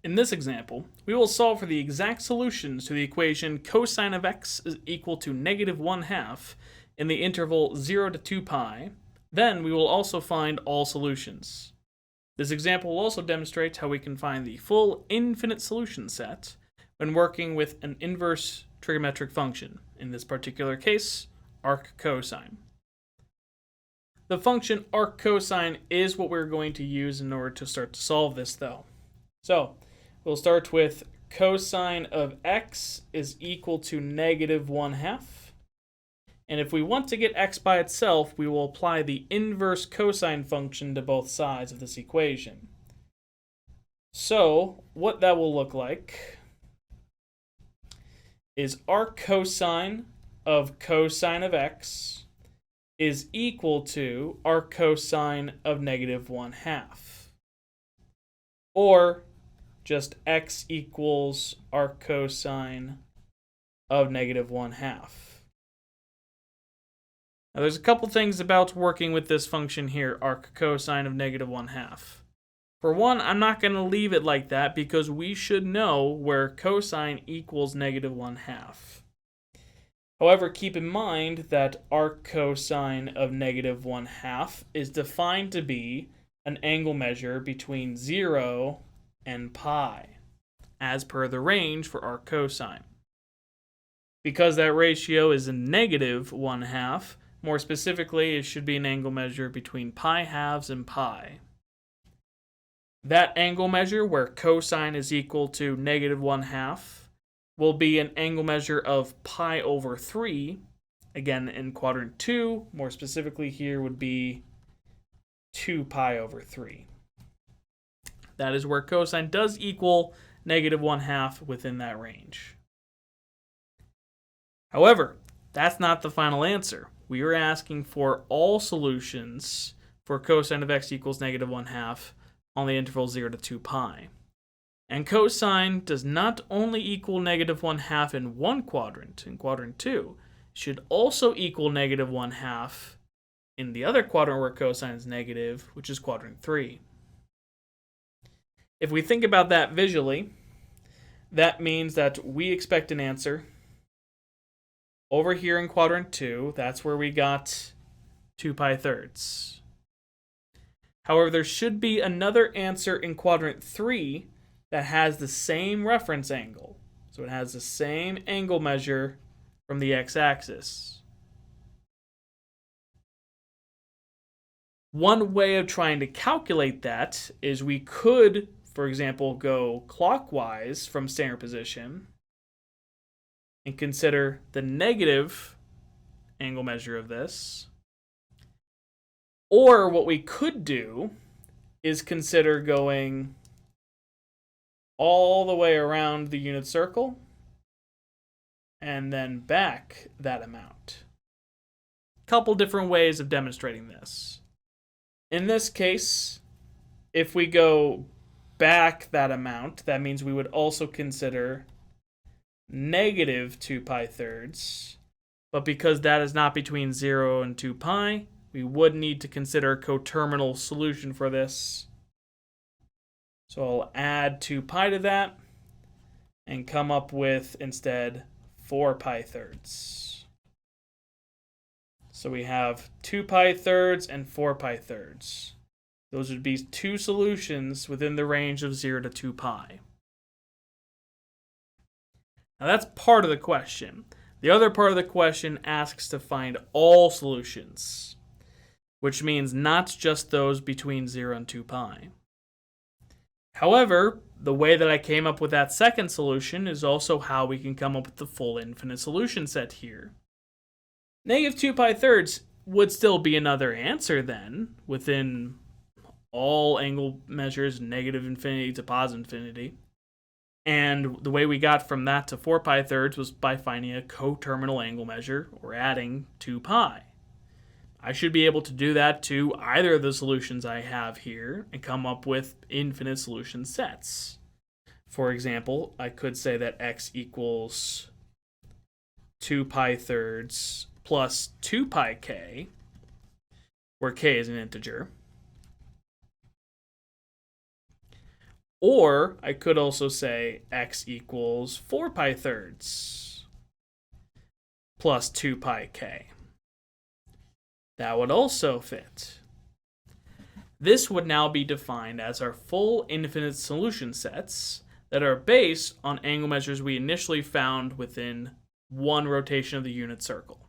In this example, we will solve for the exact solutions to the equation cosine of x is equal to negative 1/2 in the interval 0 to 2 pi. Then we will also find all solutions. This example will also demonstrate how we can find the full infinite solution set when working with an inverse trigonometric function, in this particular case, arc cosine. The function arc cosine is what we're going to use in order to start to solve this though. So we'll start with cosine of x is equal to negative 1/2. And if we want to get x by itself, we will apply the inverse cosine function to both sides of this equation. So what that will look like is arc cosine of cosine of x is equal to arc cosine of negative 1/2. Or just x equals arc cosine of negative 1/2. Now there's a couple things about working with this function here, arc cosine of negative 1/2. For one, I'm not going to leave it like that because we should know where cosine equals negative 1/2. However, keep in mind that arc cosine of negative 1/2 is defined to be an angle measure between 0 and pi, as per the range for arc cosine. Because that ratio is a negative 1/2, more specifically, it should be an angle measure between pi halves and pi. That angle measure, where cosine is equal to negative 1/2, will be an angle measure of pi over 3. Again, in quadrant 2, more specifically here would be 2 pi over 3. That is where cosine does equal negative 1/2 within that range. However, that's not the final answer. We are asking for all solutions for cosine of x equals negative 1/2 on the interval 0 to 2 pi. And cosine does not only equal negative 1/2 in one quadrant, in quadrant 2, it should also equal negative 1/2 in the other quadrant where cosine is negative, which is quadrant 3. If we think about that visually, that means that we expect an answer over here in quadrant 2. That's where we got 2 pi thirds. However, there should be another answer in quadrant 3 that has the same reference angle. So it has the same angle measure from the x-axis. One way of trying to calculate that is we could, for example, go clockwise from standard position and consider the negative angle measure of this. Or what we could do is consider going all the way around the unit circle and then back that amount. Couple different ways of demonstrating this. In this case, if we go back that amount, that means we would also consider negative 2 pi thirds, but because that is not between 0 and 2 pi, we would need to consider a coterminal solution for this. So I'll add 2 pi to that and come up with instead 4 pi thirds. So we have 2 pi thirds and 4 pi thirds. Those would be two solutions within the range of 0 to 2 pi. Now that's part of the question. The other part of the question asks to find all solutions, which means not just those between 0 and 2 pi. However, the way that I came up with that second solution is also how we can come up with the full infinite solution set here. Negative 2 pi thirds would still be another answer then, within all angle measures, negative infinity to positive infinity. And the way we got from that to 4 pi thirds was by finding a coterminal angle measure, or adding 2 pi. I should be able to do that to either of the solutions I have here and come up with infinite solution sets. For example, I could say that x equals 2 pi thirds plus 2 pi k, where k is an integer. Or I could also say x equals 4 pi thirds plus 2 pi k. That would also fit. This would now be defined as our full infinite solution sets that are based on angle measures we initially found within one rotation of the unit circle.